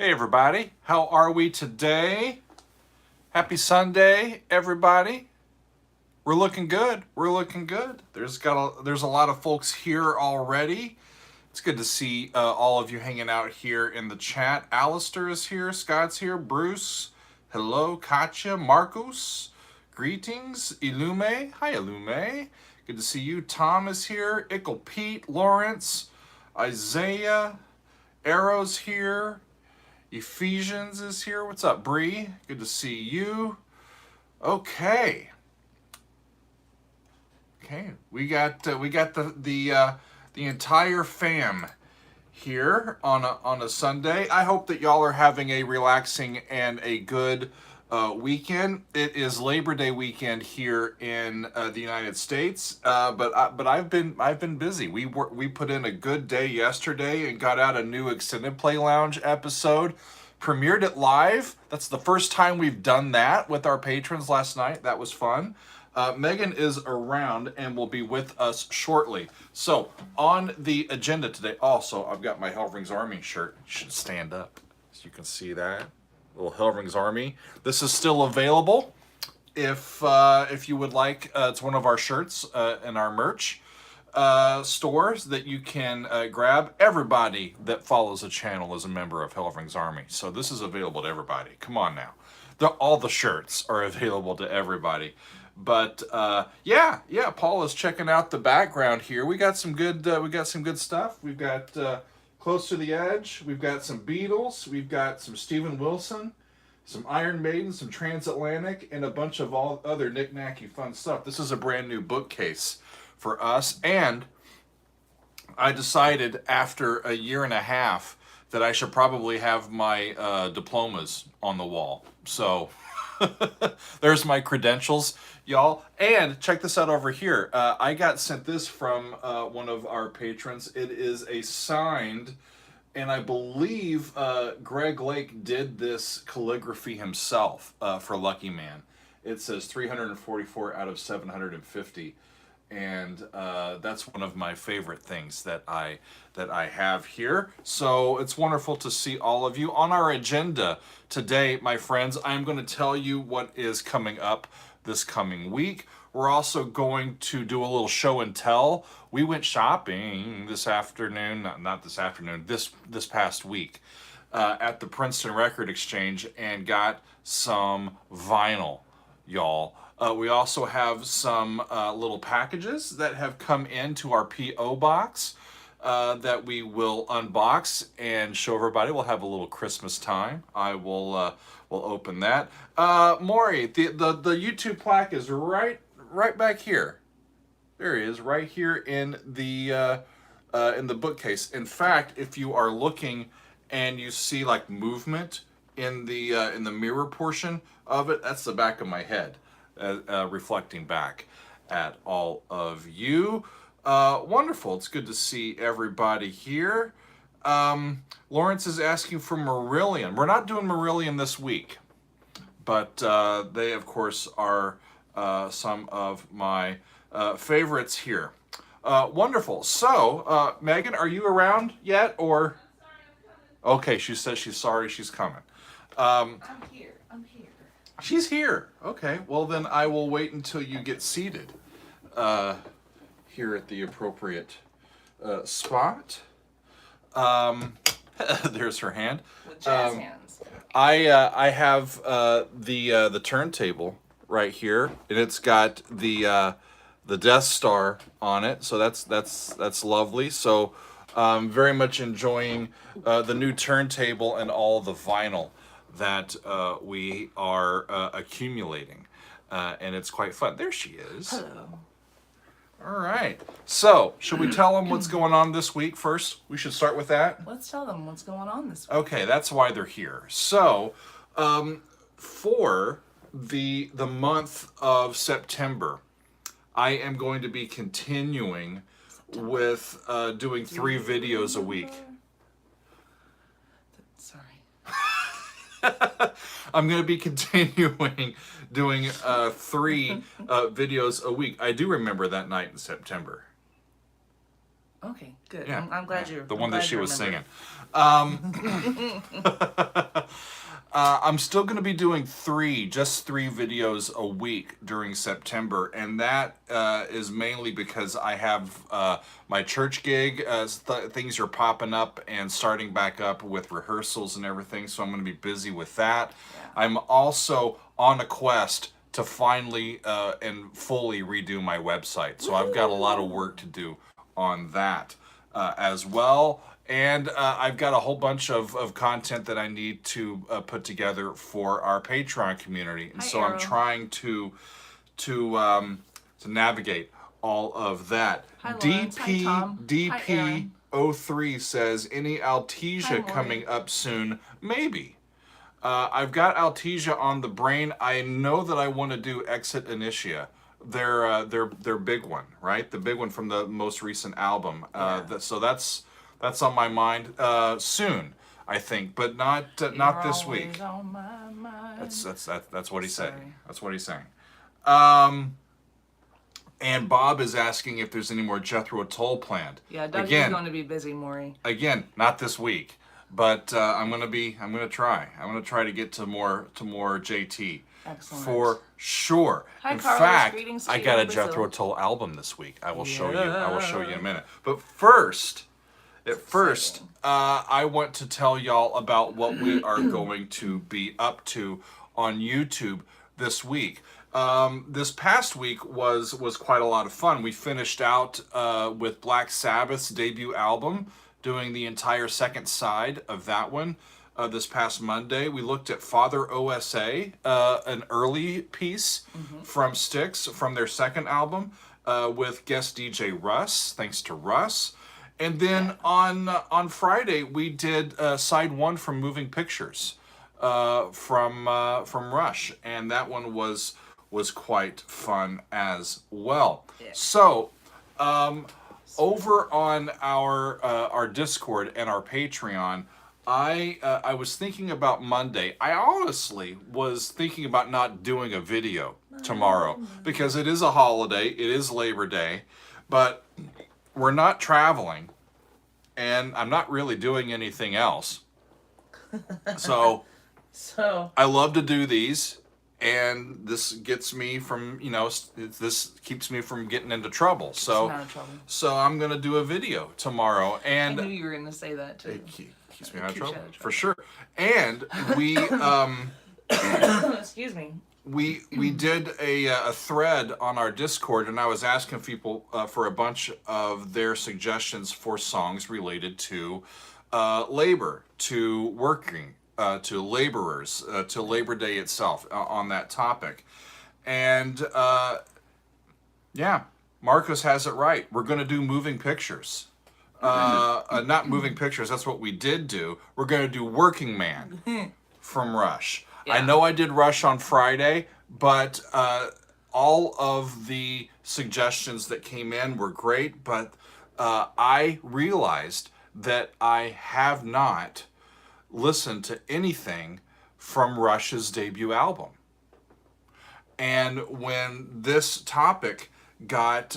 Hey everybody, how are we today? Happy Sunday, everybody. We're looking good. We're looking good. There's a lot of folks here already. It's good to see all of you hanging out here in the chat. Alistair is here, Scott's here, Bruce. Hello, Katya, Marcos. Greetings, Ilume. Hi, Ilume. Good to see you. Tom is here. Ickle Pete, Lawrence, Isaiah, Arrow's here. Ephesians is here. What's up, Bree? Good to see you. Okay. We got the entire fam here on a Sunday. I hope that y'all are having a relaxing and a good weekend. It is Labor Day weekend here in the United States, but I've been busy. We put in a good day yesterday and got out a new Extended Play Lounge episode. Premiered it live. That's the first time we've done that with our patrons last night. That was fun. Megan is around and will be with us shortly. So on the agenda today, also I've got my Helvering's Army shirt. You should stand up so you can see that. Little Helvering's Army. This is still available if you would like. It's one of our shirts in our merch stores that you can grab. Everybody that follows the channel is a member of Helvering's Army, so this is available to everybody. Come on now, all the shirts are available to everybody. But yeah, Paul is checking out the background here. We got some good stuff. We've got Close to the Edge. We've got some Beatles. We've got some Steven Wilson, some Iron Maiden, some Transatlantic, and a bunch of all other knick-knacky fun stuff. This is a brand new bookcase for us, and I decided after a year and a half that I should probably have my diplomas on the wall. So there's my credentials, y'all. And check this out over here. I got sent this from one of our patrons. It is a signed, and I believe Greg Lake did this calligraphy himself for Lucky Man. It says 344 out of 750. And that's one of my favorite things that I have here. So it's wonderful to see all of you. On our agenda today, my friends, I'm going to tell you what is coming up this coming week. We're also going to do a little show and tell. We went shopping this afternoon, not this afternoon, this past week at the Princeton Record Exchange and got some vinyl, y'all. We also have some little packages that have come into our P.O. box that we will unbox and show everybody. We'll have a little Christmas time. I will open that. Maury, the YouTube plaque is right back here. There he is, right here in the bookcase. In fact, if you are looking and you see like movement in the mirror portion of it, that's the back of my head. Reflecting back at all of you. Wonderful. It's good to see everybody here. Lawrence is asking for Marillion. We're not doing Marillion this week, but they, of course, are some of my favorites here. Wonderful. So, Megan, are you around yet? Or okay, she says she's sorry she's coming. I'm here. She's here. Okay, well then I will wait until you get seated here at the appropriate spot. There's her hand. With jazz hands. I have the turntable right here, and it's got the Death Star on it, so that's lovely. So very much enjoying the new turntable and all the vinyl that we are accumulating, and it's quite fun. There she is. Hello. All right. So, should we tell them what's going on this week first? We should start with that. Let's tell them what's going on this week. Okay, that's why they're here. So, for the month of September, I am going to be continuing with doing 3 videos a week. Sorry. I'm going to be continuing doing 3 videos a week. I do remember that night in September. Okay, good. Yeah, I'm glad yeah, you're the I'm one that glad she you was remembered. singing. I'm still going to be doing just three videos a week during September, and that is mainly because I have my church gig. Things are popping up and starting back up with rehearsals and everything, so I'm going to be busy with that. Yeah. I'm also on a quest to finally and fully redo my website, so I've got a lot of work to do on that as well. And I've got a whole bunch of content that I need to put together for our Patreon community, and Hi, so I'm Arrow. trying to navigate all of that. Hi, Lawrence. Hi, Tom. Hi, Aaron. DP03 says any Hi, Altesia Maury. coming up soon? Maybe. I've got Altesia on the brain. I know that I want to do Exit Initia. Their big one, right? The big one from the most recent album. Yeah. So that's on my mind soon, I think, but not this You're week. always on my mind. That's what he's saying. Sorry. That's what he's saying. And Bob is asking if there's any more Jethro Tull planned. Yeah, Dougie's Again, going to be busy, Maury. not this week, but I'm gonna try. I'm gonna try to get to more JT. Excellent. For sure. Hi, In Carlos. fact, Greetings to I you got in a Brazil. Jethro Tull album this week. I will show you. In a minute. But first, I want to tell y'all about what we are going to be up to on YouTube this week. This past week was quite a lot of fun. We finished out with Black Sabbath's debut album, doing the entire second side of that one. This past Monday, we looked at Father OSA, an early piece from Styx from their second album, with guest DJ Russ. Thanks to Russ. And then on Friday, we did side one from Moving Pictures, from Rush, and that one was quite fun as well. Yeah. So, over on our Discord and our Patreon, I was thinking about Monday. I honestly was thinking about not doing a video tomorrow because it is a holiday. It is Labor Day, but we're not traveling, and I'm not really doing anything else. So I love to do these, and this gets me from, this keeps me from getting into trouble. So, Not in trouble. so I'm gonna do a video tomorrow, and I knew you were going to say that, too. it keeps me out of Keeps you trouble, out of for sure. And we Excuse me. we did a thread on our Discord, and I was asking people for a bunch of their suggestions for songs related to labor, to working, to laborers, to Labor Day itself, on that topic. And yeah, Marcos has it right. We're going to do Moving Pictures. Not Moving Pictures, that's what we did do. We're going to do Working Man from Rush. Yeah. I know I did Rush on Friday, but all of the suggestions that came in were great, but I realized that I have not listened to anything from Rush's debut album. And when this topic got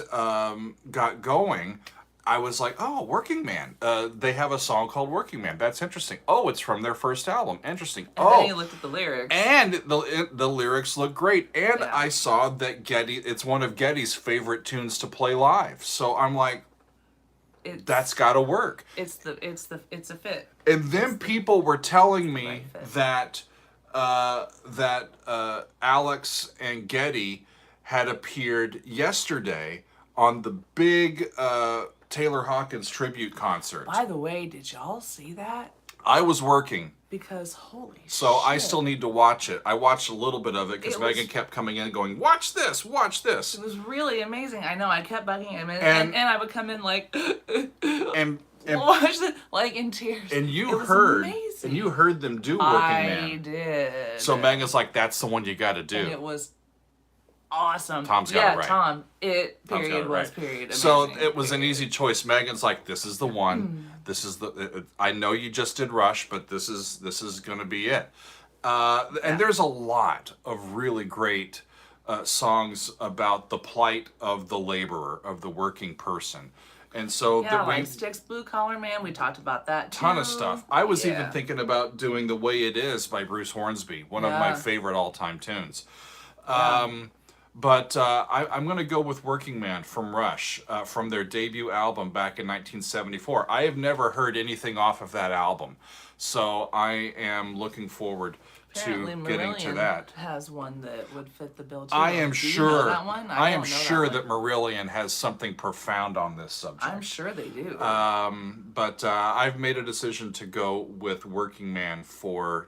going, I was like, oh, Working Man. They have a song called Working Man. That's interesting. Oh, it's from their first album. Interesting. And then you looked at the lyrics. And the lyrics look great. And Yeah. I saw that it's one of Getty's favorite tunes to play live. So I'm like, that's got to work. It's a fit. And then people were telling me right fit. that Alex and Getty had appeared yesterday on the big Taylor Hawkins tribute concert. By the way, did y'all see that? I was working, Because holy so shit. I still need to watch it. I watched a little bit of it because It was- Megan kept coming in going, watch this, watch this. It was really amazing. I know, I kept bugging him, And- and I would come in like, And watch it, like in tears. and It you was heard amazing. and you heard them do Working Man. I did. So Megan's like, that's the one you got to do. And it was awesome. Tom's got it right. Tom. It Tom's got period it was right. period. So amazing, it was an period. easy choice. Megan's like, this is the one. This is I know you just did Rush, but this is going to be it. And there's a lot of really great songs about the plight of the laborer, of the working person. And so Yeah, we like Styx Blue Collar Man. We talked about that too. ton of stuff. I was even Yeah. thinking about doing The Way It Is by Bruce Hornsby, one of my Yeah. favorite all-time tunes. Yeah. But I'm going to go with Working Man from Rush, from their debut album back in 1974. I have never heard anything off of that album, so I am looking forward Apparently, to getting to Marillion that. has one that would fit the bill too. I am Do you sure. know that one? I am don't know sure that that Marillion has something profound on this subject. I'm sure they do. But I've made a decision to go with Working Man for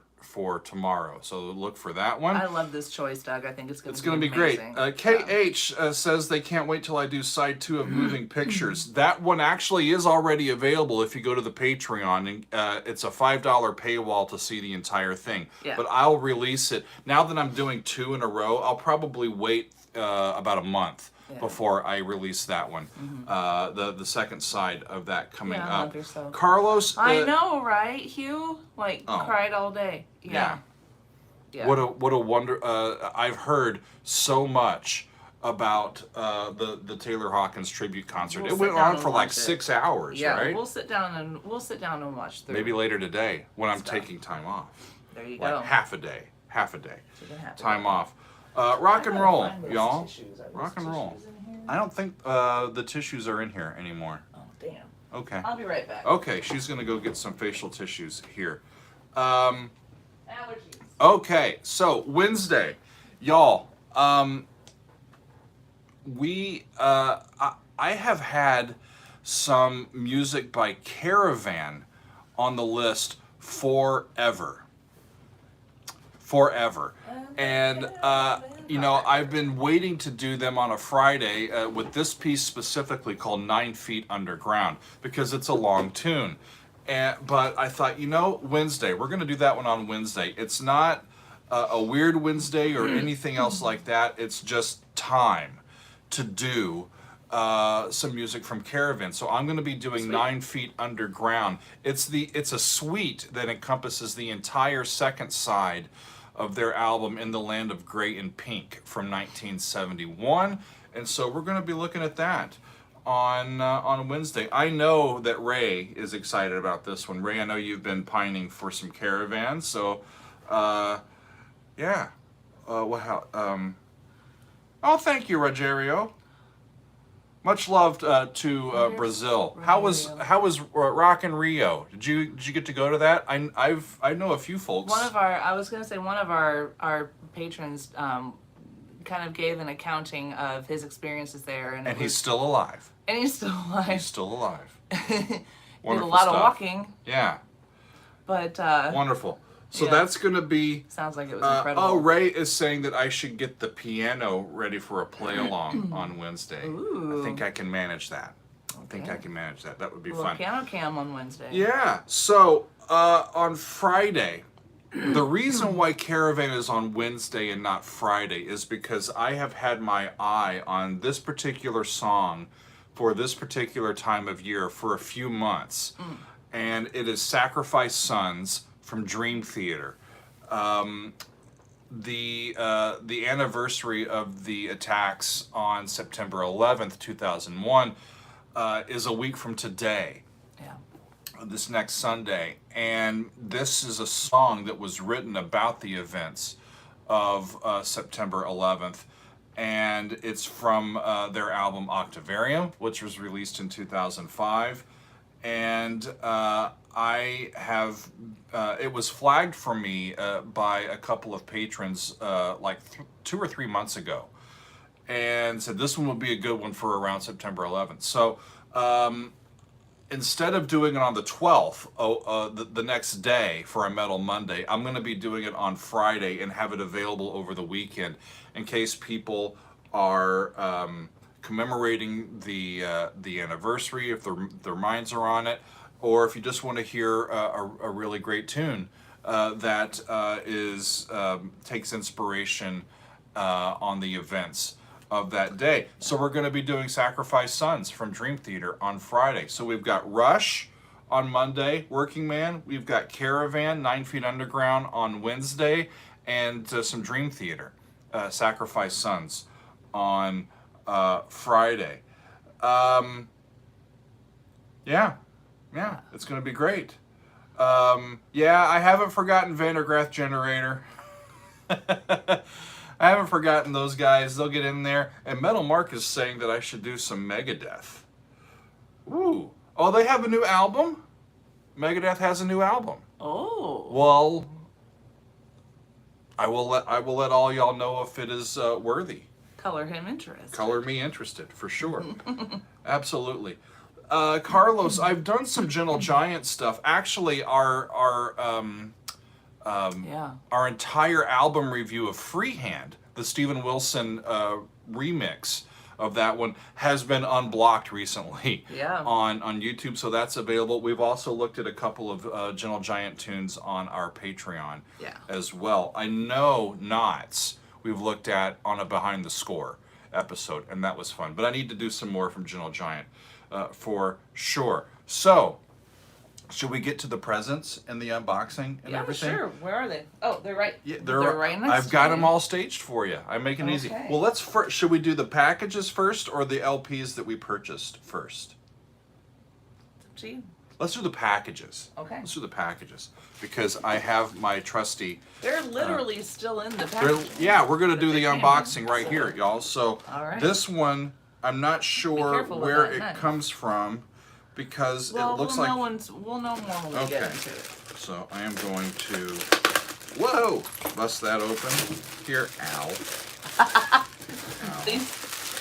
tomorrow. So look for that one. I love this choice, Doug. I think it's going to be great. KH says they can't wait till I do side 2 of Moving Pictures. That one actually is already available if you go to the Patreon. And it's a $5 paywall to see the entire thing. Yeah. But I'll release it. Now that I'm doing 2 in a row, I'll probably wait about a month before I release that one. The second side of that coming Yeah, a up. month or so. Carlos. I know, right? Hugh, cried all day. Yeah. What a wonder! I've heard so much about the Taylor Hawkins tribute concert. We'll it went sit down on and for like watch it. 6 hours, Yeah, right? we'll sit down and watch through. Maybe later today when I'm Stuff. taking time off. There you Like go. half a day. So you're gonna have to Time go. off. Rock and roll, Find those y'all. tissues. Are those Rock and roll. tissues in here? I don't think the tissues are in here anymore. Oh, damn. Okay. I'll be right back. Okay, she's gonna go get some facial tissues here. Allergies. Okay, so Wednesday, y'all. I have had some music by Caravan on the list forever. And I've been waiting to do them on a Friday with this piece specifically called 9 Feet Underground because it's a long tune. But I thought, Wednesday, we're going to do that one on Wednesday. It's not a weird Wednesday or anything else like that. It's just time to do some music from Caravan. So I'm going to be doing 9 Feet Underground. It's a suite that encompasses the entire second side of their album In the Land of Gray and Pink from 1971. And so we're going to be looking at that on Wednesday. I know that Ray is excited about this one. Ray, I know you've been pining for some Caravan, so yeah. Oh, thank you, Rogerio. Much love to Brazil. How was Rock in Rio? Did you get to go to that? I know a few folks. One of our patrons kind of gave an accounting of his experiences there, and he's still alive. And he's still alive. He's still alive. Did a Wonderful lot stuff. of walking. Yeah. But wonderful. So yeah. that's going to be... Sounds like it was incredible. Ray is saying that I should get the piano ready for a play-along on Wednesday. Ooh. I think I can manage that. Okay. That would be Well, fun. piano cam on Wednesday. Yeah. So on Friday, the reason why Caravan is on Wednesday and not Friday is because I have had my eye on this particular song for this particular time of year for a few months. And it is Sacrifice Sons from Dream Theater. The anniversary of the attacks on September 11th, 2001 is a week from today. Yeah. This next Sunday. And this is a song that was written about the events of September 11th. And it's from their album Octavarium, which was released in 2005. And it was flagged for me by a couple of patrons 2 or 3 months ago. And said this one would be a good one for around September 11th. So instead of doing it on the 12th, the next day for a Metal Monday, I'm going to be doing it on Friday and have it available over the weekend in case people are commemorating the anniversary, if their minds are on it, or if you just want to hear a really great tune that takes inspiration on the events of that day. So we're going to be doing Sacrifice Sons from Dream Theater on Friday. So we've got Rush on Monday, Working Man. We've got Caravan, 9 Feet Underground on Wednesday, and some Dream Theater, Sacrifice Sons on Friday. Yeah, it's going to be great. Yeah, I haven't forgotten Vandergrath Generator. I haven't forgotten those guys. They'll get in there. And Metal Mark is saying that I should do some Megadeth. Ooh. Oh, they have a new album? Megadeth has a new album. Oh. Well, I will let all y'all know if it is worthy. Color him interested. Color me interested, for sure. Absolutely. Carlos, I've done some Gentle Giant stuff. Actually, our entire album review of Freehand, the Steven Wilson remix of that one, has been unblocked recently on YouTube, so that's available. We've also looked at a couple of Gentle Giant tunes on our Patreon as well. I know Knots we've looked at on a Behind the Score episode, and that was fun. But I need to do some more from Gentle Giant for sure. So, should we get to the presents and the unboxing and everything? Sure. Where are they? Oh, they're right. Yeah, they're right next I've got them all staged for you. I'm making it easy. Well, let's should we do the packages first or the LPs that we purchased first? It's up to you. Let's do the packages. Okay. Let's do the packages because I have my trusty. They're literally still in the package. Yeah, we're gonna do the unboxing right here, y'all. So this one, I'm not sure where it comes from. Because it looks like we'll know more when we get into it. So I am going to bust that open. Here, ow.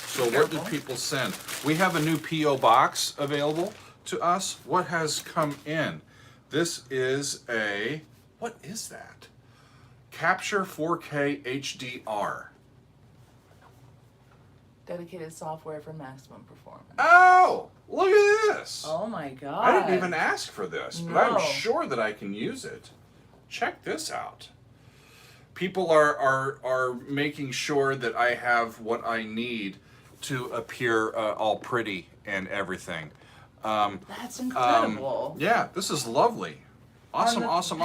So what did people send? We have a new P.O. box available to us. What has come in? This is what is that? Capture 4K HDR. Dedicated software for maximum performance. Oh, look at this. Oh my God. I didn't even ask for this, but I'm sure that I can use it. Check this out. People are making sure that I have what I need to appear all pretty and everything. That's incredible. Yeah, this is lovely. Awesome.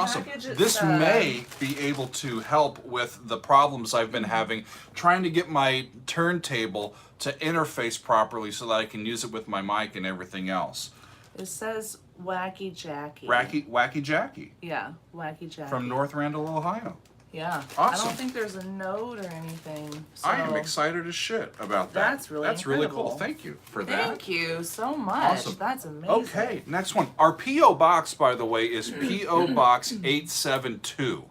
This may be able to help with the problems I've been having trying to get my turntable to interface properly so that I can use it with my mic and everything else. It says Wacky Jackie. Wacky Jackie. Yeah, Wacky Jackie. From North Randall, Ohio. Yeah. Awesome. I don't think there's a note or anything. So I am excited as shit about that. That's really cool. Thank you for that. Thank you so much. Awesome. That's amazing. Okay, next one. Our P.O. Box, by the way, is P.O. Box 872.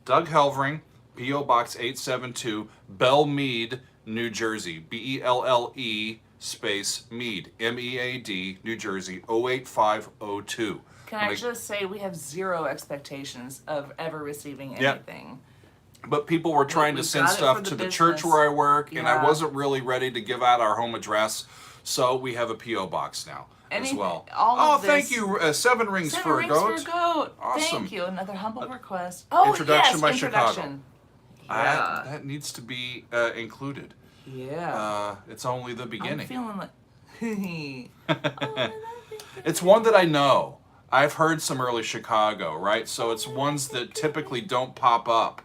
Doug Helvering, P.O. Box 872, Belmead, New Jersey. B-E-L-L-E space Mead, M-E-A-D, New Jersey, 08502. Can I just say we have zero expectations of ever receiving anything. But people were trying to send stuff to the church where I work, and I wasn't really ready to give out our home address, so we have a P.O. box now as well. Thank you, 7 Rings for a Goat. Awesome. Thank you. Another humble request. Introduction by Chicago. Yeah. That needs to be included. Yeah. It's only the beginning. I'm feeling like... It's one that I know. I've heard some early Chicago, right? So it's ones that typically don't pop up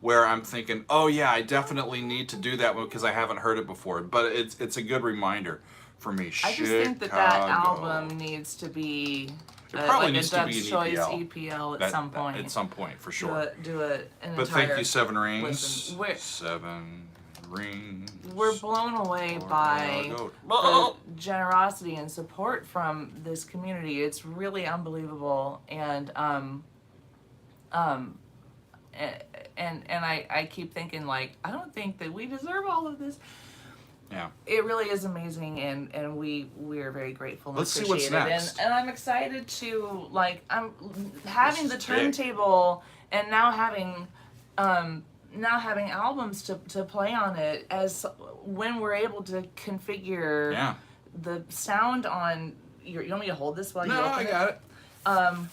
where I'm thinking, oh yeah, I definitely need to do that one because I haven't heard it before. But it's a good reminder for me. I just think that album needs to be probably needs to be an Choice EPL. at some point. At some point, for sure. But thank you, 7 Rings. 7 Rings. We're blown away by the generosity and support from this community. It's really unbelievable, and I keep thinking, like, I don't think that we deserve all of this. Yeah. It really is amazing, and we're very grateful and Let's appreciate see what's next. And I'm excited to, like, I'm having the turntable and now having albums to play on it as when we're able to configure the sound on your. You want me to hold this while you open it? No, I got it.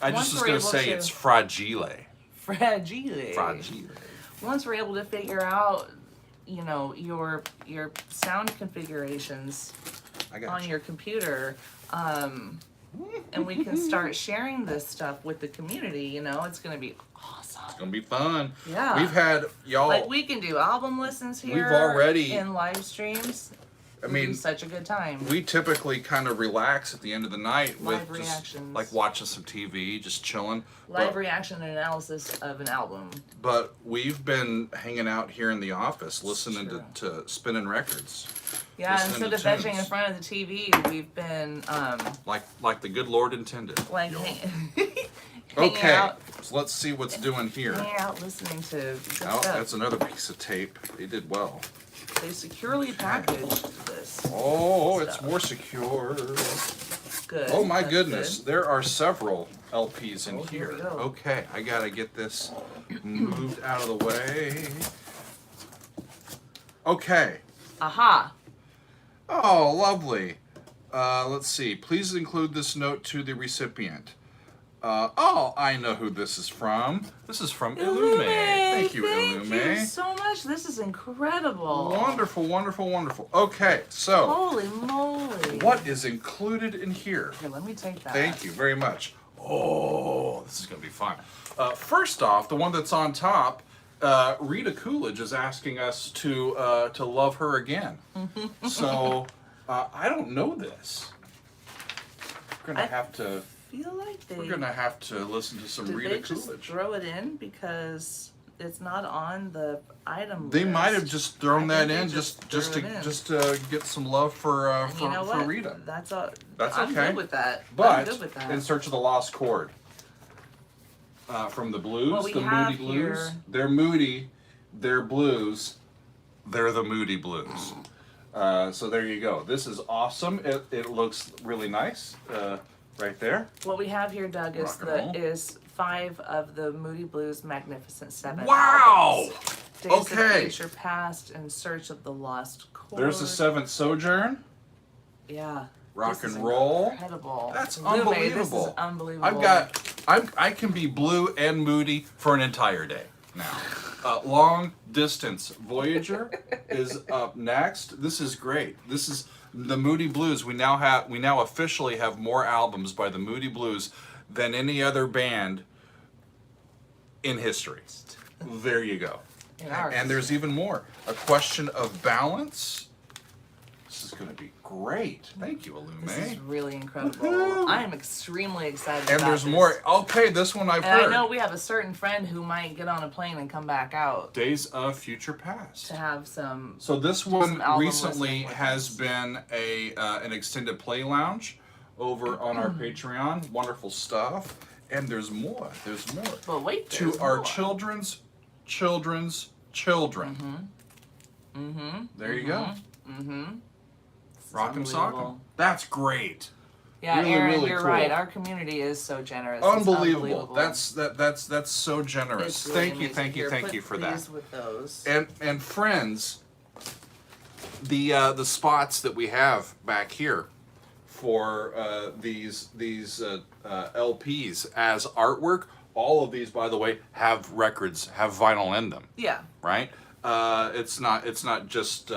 I just was going to say it's fragile. Once we're able to figure out, your sound configurations on your computer, and we can start sharing this stuff with the community, it's going to be awesome. It's going to be fun. Yeah. We've had, y'all. Like, we can do album listens here. We've already. In live streams. I We mean, do such a good time. we typically kind of relax at the end of the night Live with just reactions. like watching some TV, just chilling. Live reaction and analysis of an album. But we've been hanging out here in the office, listening True. to spinning records. Yeah, listening instead to of vegging in tunes. front of the TV, we've been Like the good Lord intended. like y'all. hanging Okay, out, so let's see what's doing here. hanging out, listening to good Oh, stuff. that's another piece of tape. They did well. They securely packaged this. Oh, it's stuff. more secure. Good. Oh my That's goodness, good. there are several LPs in Oh, here here. we go. Okay, I gotta get this moved out of the way. Okay. Aha. Oh, lovely. Let's see. Please include this note to the recipient. Oh, I know who this is from. This is from Illume. Thank you, Illume. Thank you so much. This is incredible. Wonderful, wonderful, wonderful. Okay, so Holy moly. what is included in here? Here, let me take that. Thank you very much. Oh, this is going to be fun. First off, the one that's on top, Rita Coolidge is asking us to love her again. So I don't know this. We're gonna have to. Feel like they We're gonna have to listen to some did Rita they just Coolidge. throw it in because it's not on the item They list. might have just thrown I that think they in just just threw to it in. just to get some love for And you know for what? Rita. That's all. That's I'm okay. good with that. I'm But good with that. in search of the lost chord. From the Blues, What we the have Moody Blues. here- They're moody, they're blues, they're the Moody Blues. So there you go. This is awesome. It looks really nice right there. What we have here, Doug, is Rock and roll. 5 of the Moody Blues Magnificent 7. Wow! albums. Days of Okay. Future Past, In Search of the Lost Chord. There's the Seventh Sojourn. Yeah. Rock This and is roll. Incredible. That's Lume, This unbelievable. is unbelievable. I can be blue and moody for an entire day now. Long Distance Voyager is up next. This is great. This is the Moody Blues. We now officially have more albums by the Moody Blues than any other band in history. There you go. In our And there's even more. A Question of Balance. This is going to be great. Thank you, Illume. This is really incredible. Woohoo! I am extremely excited And about there's this. more. Okay, this one I've And heard. I know we have a certain friend who might get on a plane and come back out Days of Future Past. to have some. So this some one album recently listening with has us. been an extended play lounge over on our Patreon. Wonderful stuff. And there's more. There's more. But wait, To there's our more. children's children. There you go. Rock 'em, sock 'em. unbelievable. That's great. Yeah, Really, Aaron, really you're cool. right. Our community is so generous. It's Unbelievable. That's so generous. It's really Thank you, amazing. thank you, Here, thank put you for that. these with those. And friends, the spots that we have back here for these LPs as artwork, all of these, by the way, have records, have vinyl in them, Yeah. right? It's not just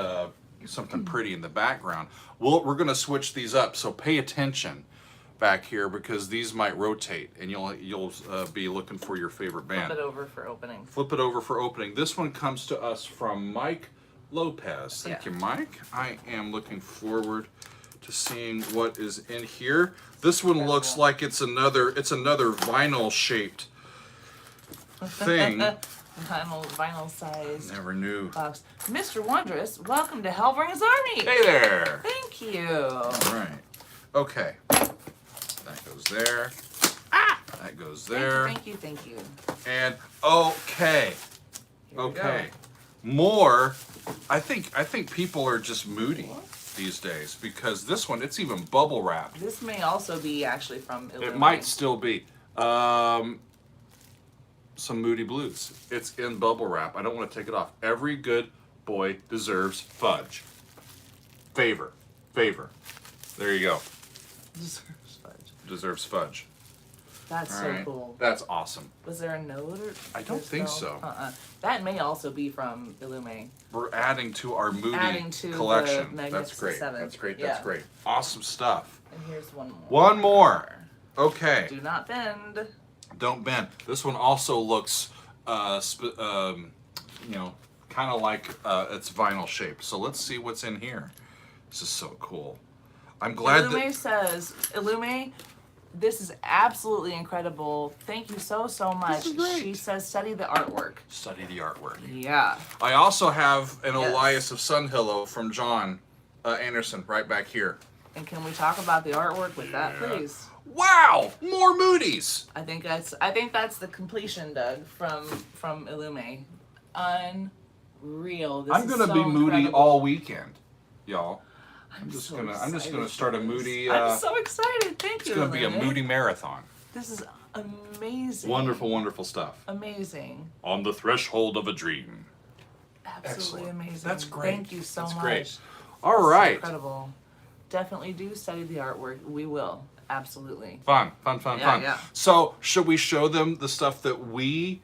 something pretty in the background. We're going to switch these up, so pay attention back here because these might rotate, and you'll be looking for your favorite band. Flip it over for opening. Flip it over for opening. This one comes to us from Mike Lopez. Thank Yeah. you, Mike. I am looking forward to seeing what is in here. This one looks like it's another vinyl shaped thing. Vinyl size Never knew. box. Mr. Wondrous, welcome to Helvering's Army. Hey there. Thank you. All right. Okay. That goes there. That goes there. Thank you. Thank you. And okay. Here we Okay. go. More. I think people are just moody these days because this one, it's even bubble wrapped. This may also be actually from Illinois. It might still be. Some Moody Blues. It's in bubble wrap. I don't want to take it off. Every good boy deserves fudge. Favor. There you go. Deserves fudge. Deserves fudge. That's All so right. cool. That's awesome. Was there a note or? I don't think there's so. That may also be from Illume. We're adding to our Moody Adding to the collection. That's Magnificent great. Seven. That's great. Yeah. That's great. Awesome stuff. And here's one more. One more. Okay. Do not bend. Don't bend. This one also looks, kind of like it's vinyl shape. So let's see what's in here. This is so cool. I'm glad Illume says, Illume, this is absolutely incredible. Thank you so much. This is great. She says, study the artwork. Study the artwork. Yeah. I also have an Yes. Elias of Sunhillow from John Anderson right back here. And can we talk about the artwork with that, please? Wow! More Moody's! I think that's the completion, Doug, from Illume. Unreal. This I'm is gonna so be Moody incredible. all weekend, y'all. I'm just so gonna excited start a for Moody. this. I'm so excited. Thank you. It's gonna be a Illume. Moody marathon. This is amazing. Wonderful, wonderful stuff. Amazing. On the threshold of a dream. Absolutely Excellent. amazing. That's great. Thank you so That's much. great. All This is right. incredible. Definitely do study the artwork. We will. Absolutely. Fun. Yeah. So, should we show them the stuff that we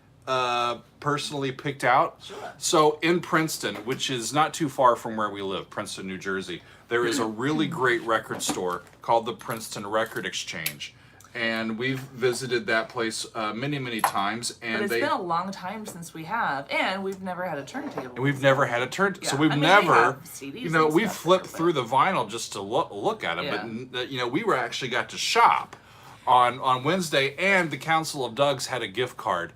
personally picked out? Sure. So, in Princeton, which is not too far from where we live, Princeton, New Jersey, there is a really great record store called the Princeton Record Exchange. And we've visited that place many times. And But it's been a long time since we have, and we've never had a turntable. And we've never had a turn, so Yeah. we've I mean, they never, have CDs you know, and we've stuff flipped there, but- through the vinyl just to look at it, Yeah. but you know, we were actually got to shop on Wednesday, and the Council of Doug's had a gift card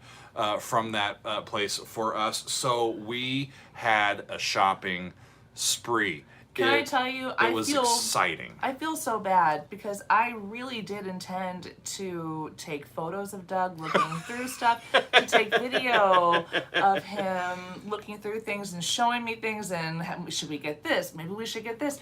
from that place for us, so we had a shopping spree. Can I tell you, It was exciting. I feel so bad because I really did intend to take photos of Doug looking through stuff, to take video of him looking through things and showing me things and should we get this? Maybe we should get this.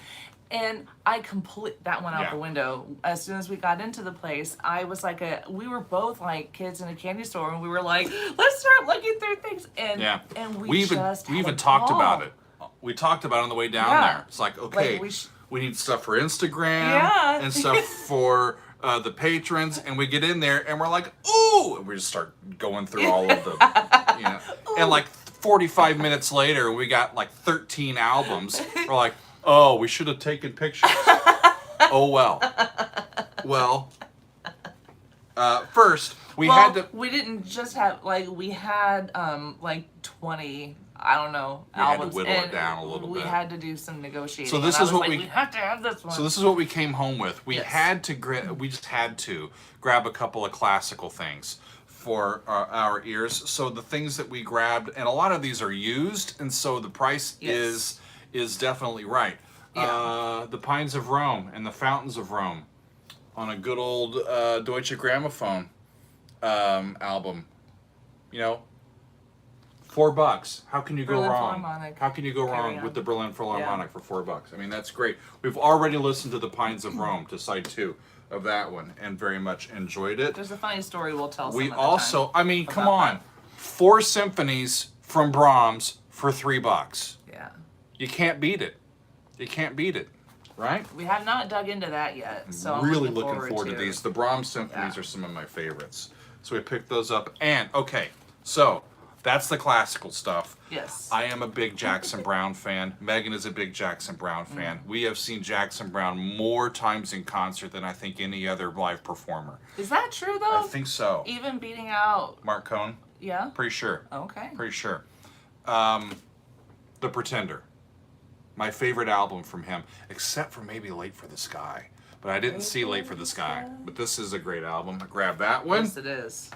And that went out Yeah. the window. As soon as we got into the place, I was like we were both like kids in a candy store and we were like, let's start looking through things. And, Yeah, and we even just had a talked ball. about it. We talked about it on the way down Yeah. there. It's like, okay, Like, we need stuff for Instagram Yeah. and stuff for the patrons, and we get in there and we're like, ooh, and we just start going through all of the, you know, and like 45 minutes later, we got like 13 albums. We're like, oh, we should have taken pictures. Oh well. Well, first we had to. We didn't just have we had like 20. I don't know. We had to albums, whittle it and down a little we bit. had to do some negotiating. So this and I is was what like, we have to have this one. So this is what we came home with. We Yes. had to we just had to grab a couple of classical things for our ears. So the things that we grabbed, and a lot of these are used, and so the price Yes. is definitely right. Yeah. The Pines of Rome and the Fountains of Rome on a good old Deutsche Grammophon album. You know, $4. How can you go Berlin wrong? Philharmonic. How can you go Carry wrong on. with the Berlin Philharmonic for $4? I mean, that's great. We've already listened to the Pines of Rome, to side 2 of that one, and very much enjoyed it. There's a funny story we'll tell. We some other also, time I mean, come about on, 4 symphonies from Brahms for $3. that. Yeah. You can't beat it. You can't beat it, right? We have not dug into that yet, so I'm Really looking looking forward to it. these. The Brahms symphonies Yeah. are some of my favorites. So we picked those up. And, okay, so that's the classical stuff. Yes. I am a big Jackson Browne fan. Megan is a big Jackson Browne Mm. fan. We have seen Jackson Browne more times in concert than I think any other live performer. Is that true though? I think so. Even beating out. Mark Cohn? Yeah. Pretty sure. Okay. Pretty sure. The Pretender. My favorite album from him, except for maybe Late for the Sky. But I didn't see Late for the Sky. But this is a great album. I grabbed that one. Yes, it is.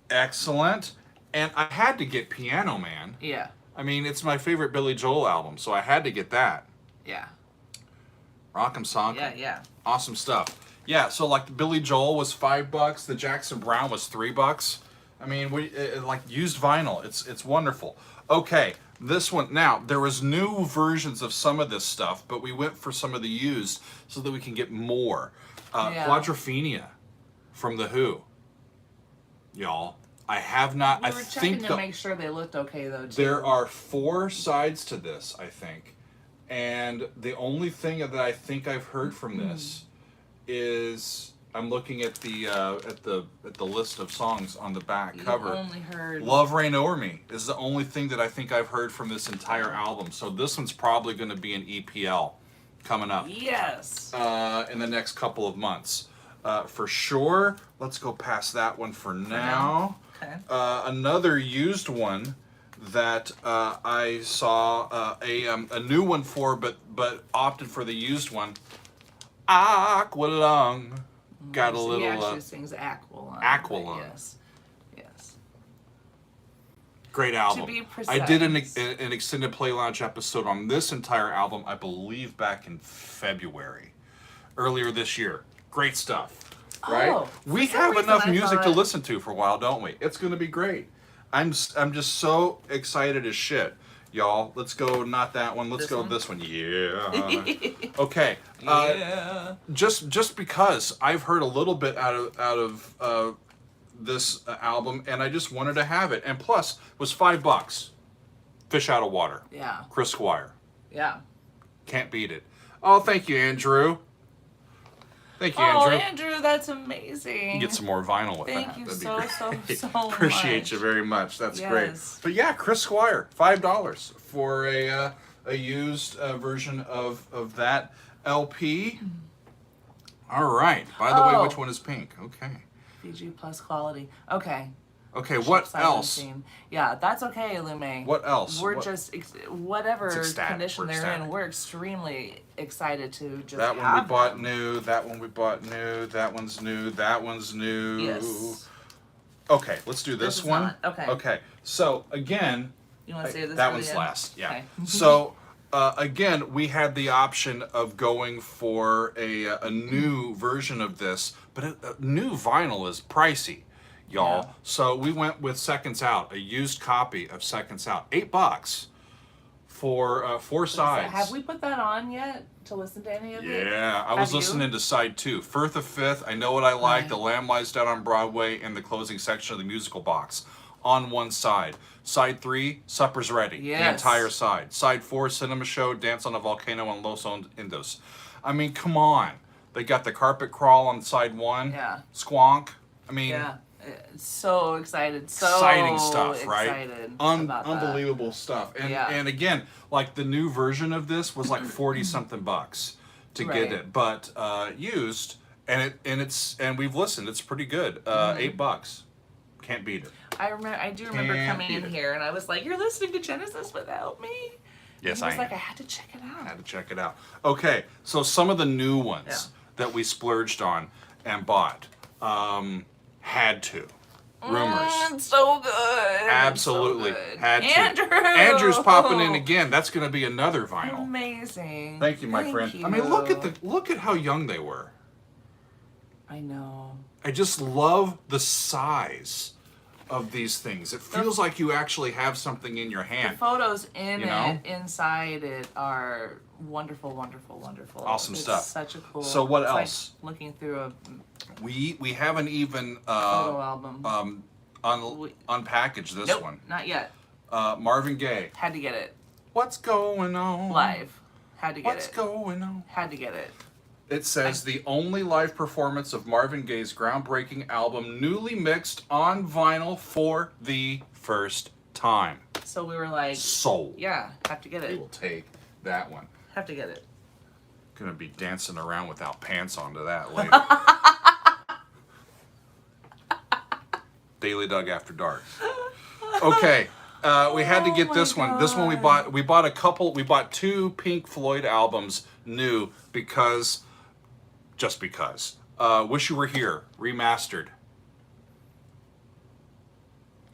Excellent. And I had to get Piano Man. Yeah. I mean, it's my favorite Billy Joel album, so I had to get that. Yeah. Rock'em Sock'em. Yeah. Awesome stuff. Yeah, so like Billy Joel was $5, the Jackson Browne was $3. I mean, we like used vinyl. It's wonderful. Okay, this one now there was new versions of some of this stuff, but we went for some of the used so that we can get more. Yeah. Quadrophenia from the Who. Y'all, I have not. We I were think checking to make sure they looked okay though too. there are 4 sides to this, I think. And the only thing that I think I've heard from this is I'm looking at the list of songs on the back cover. Only heard. Love Reign O'er Me is the only thing that I think I've heard from this entire album. So this one's probably going to be an EPL coming up Yes. in the next couple of months. For sure. Let's go past that one for now. Okay. Another used one that I saw a new one for, but opted for the used one. Aqualung. Got a He little actually sings Aqualung. Aqualung. Yes. Yes. Great album. To be I did an precise. extended play lounge episode on this entire album, I believe back in February, earlier this year. Great stuff, right? Oh, We for some have reason enough I music to thought- listen to for a while, don't we? It's going to be great. I'm just so excited as shit, y'all. Let's go. Not that one. Let's This go one? this one. Yeah. Okay. Yeah. Just because I've heard a little bit out of this album, and I just wanted to have it. And plus, it was $5. Fish out of water. Yeah. Chris Squire. Yeah. Can't beat it. Oh, thank you, Andrew. Thank you, Oh, Andrew. Andrew, that's amazing. You get some more vinyl with Thank that. you That'd be so, great. so, so Appreciate much. you very much. That's great. Yes. But yeah, Chris Squire, $5 for a used version of that LP. All right. By the way, Oh. which one is pink? Okay. Fiji plus quality. Okay. Okay. What Ship else? silencing. Yeah, that's okay, Lume. What else? We're What- just whatever It's ecstatic. condition We're they're ecstatic. in. We're extremely excited to just That one we have bought them. new. That one we bought new. That one's new. That one's new. Yes. Okay, let's do This this is one. not- okay. Okay. So again, You want to say this? that for one's the end? last. Yeah. Okay. So again, we had the option of going for a new version of this, but a new vinyl is pricey, y'all. Yeah. So we went with Seconds Out, a used copy of Seconds Out, $8 for 4 sides. Have we put that on yet to listen to any of it? Yeah, I was Have you? listening to side 2. Firth of Fifth, I Know What I Like, Right. The Lamb Lies Down on Broadway, and the closing section of the musical box on one side. Side 3, Supper's Ready, the Yes. entire side. Side 4, Cinema Show, Dance on a Volcano, and Los Indos. I mean, come on. They got the Carpet Crawl on side 1. Yeah. Squonk. I mean, Yeah. So excited. So exciting stuff, right? excited about that. Unbelievable stuff. And Yeah. and again, like the new version of this was like 40 something bucks to Right. get it, but used, and we've listened. It's pretty good. Mm-hmm. $8. Can't beat it. I do remember Can't coming in beat it. here and I was like, "You're listening to Genesis without me?" Yes, and I he was like, am. "I had to check it out." Had to check it out. Okay, so some of the new ones Yeah. that we splurged on and bought, had to. Rumors. It's so good. Absolutely It's so good. had to. Andrew. Andrew's popping in again. That's going to be another vinyl. Amazing. Thank you, my friend. I mean, you. look at how young they were. I know. I just love the size of these things. It feels like you actually have something in your The hand. photos in You know? it, inside it, are wonderful, wonderful, wonderful. Awesome It's stuff. Such a cool. So what it's like else? looking through a We haven't even photo album. unpackaged this Nope, one. not yet. Marvin Gaye. Had to get it What's going on? live. Had to get What's it. going on? Had to get it. It says the only live performance of Marvin Gaye's groundbreaking album, newly mixed on vinyl for the first time. So we were like, Sold. yeah, have to get We it. will take that one. Have to get it. Gonna be dancing around without pants onto that later. Daily Doug After Dark. Okay, we had to get Oh this my one. This one we God. bought. We bought 2 Pink Floyd albums new just because. Wish You Were Here remastered.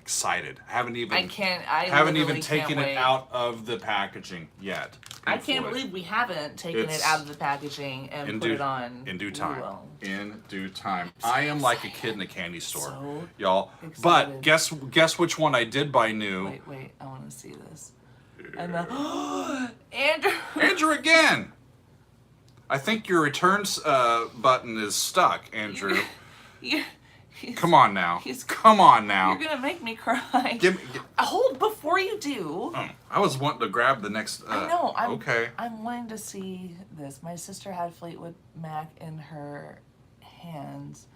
Excited. I haven't literally even can't taken wait. it out of the packaging yet. I Pink can't Floyd. believe we haven't taken It's it out of the packaging and put it on. in due We time. will. In due time. I am like a kid in a candy store, So y'all. excited. But guess which one I did buy new? Wait, I want to see this. And Andrew. Andrew again. I think your returns button is stuck, Andrew. Come on now. Come on now. You're gonna make me cry. Give me. Hold before you do. Oh, I was wanting to grab the next. I know. Okay. I'm wanting to see this. My sister had Fleetwood Mac in her hands.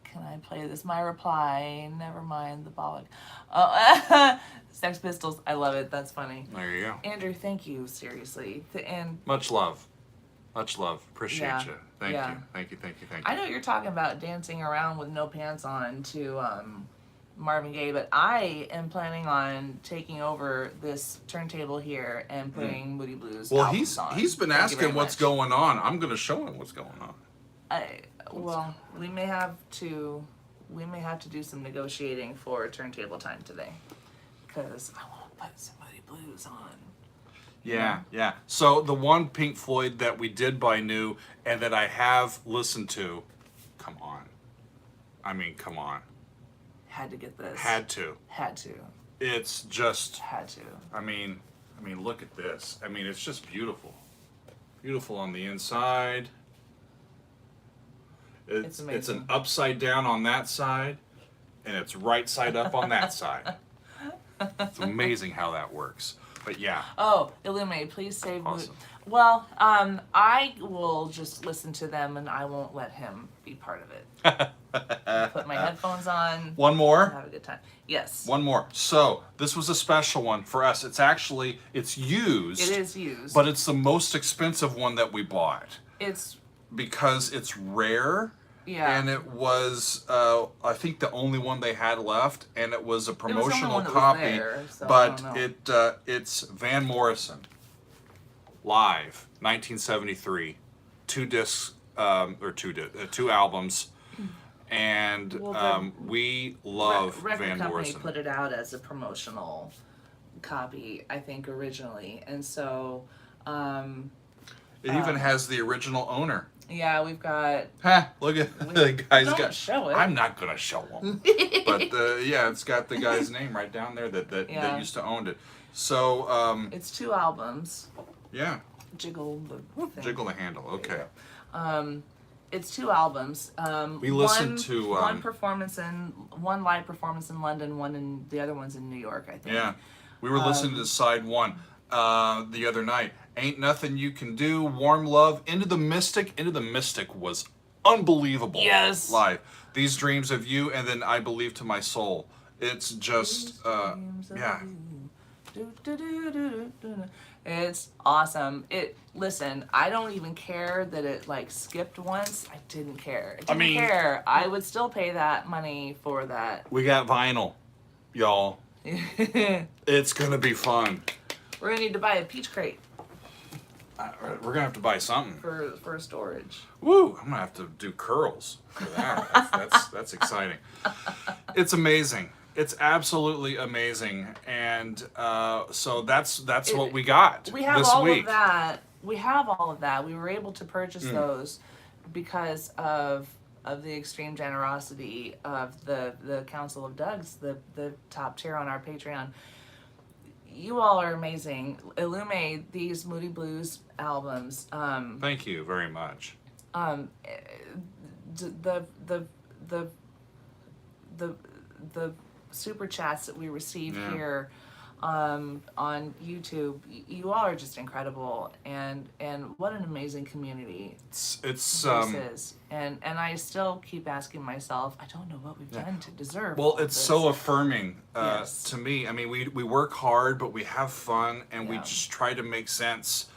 Can I play this? My reply. Never mind the bollock. Sex Pistols. I love it. That's funny. There you go. Andrew, thank you. Seriously. And Much love. Much love. Appreciate Yeah. you. Thank Yeah. you. Thank you. Thank you. Thank you. I know you're talking about dancing around with no pants on to Marvin Gaye, but I am planning on taking over this turntable here and putting Moody Blues Well, albums on. he's been Thank you very asking what's much. going on. I'm going to show him what's going on. Well, we may have to do some negotiating for turntable time today, because I want to put some Moody Blues on. Yeah, yeah. So the one Pink Floyd that we did buy new and that I have listened to, come on. I mean, come on. Had to get this. Had to. Had to. It's just. Had to. I mean, look at this. I mean, it's just beautiful. Beautiful on the inside. It's amazing. It's an upside down on that side, and it's right side up on that side. It's amazing how that works. But yeah. Oh, Illume, please save. Awesome. Well, I will just listen to them, and I won't let him be part of it. Put my headphones on. One more. Have a good time. Yes. One more. So this was a special one for us. It's used. It is used. But it's the most expensive one that we bought It's because it's rare. Yeah. And it was, I think, the only one they had left, and it was a promotional copy. There, so but it's Van Morrison, live, 1973, two discs, two albums, and we love record Van company Morrison. put it out as a promotional copy, I think, originally, and so. It even has the original owner. Yeah, we've got. Ha! Look at the guy's Don't got. show it. I'm not gonna show him. But yeah, it's got the guy's name right down there that used to own it. So It's 2 albums. yeah. Jiggle the thing. Jiggle the handle. Okay. It's 2 albums. We listened to one live performance in London, the other one's in New York, I think. Yeah, we were listening to side 1 the other night. Ain't Nothing You Can Do, Warm Love, Into the Mystic. Into the Mystic was unbelievable. Yes. Live. These Dreams of You, and then I Believe to My Soul. It's just, yeah. It's awesome. Listen, I don't even care that it skipped once. I didn't care. I didn't care. I would still pay that money for that. We got vinyl, y'all. It's gonna be fun. We're gonna need to buy a peach crate We're gonna have to buy something. for storage. Woo! I'm gonna have to do curls for that. That's exciting. It's amazing. It's absolutely amazing, and so that's what we got We have this all week. of that. We have all of that. We were able to purchase those because of the extreme generosity of the Council of Dougs, the top tier on our Patreon. You all are amazing. Illume these Moody Blues albums. Thank you very much. The super chats that we receive here on YouTube, you all are just incredible, and what an amazing community It's this is. And I still keep asking myself, I don't know what we've done to deserve. well, all of it's this. so affirming Yes. to me. I mean, we work hard, but we have fun, and we Yeah. just try to make sense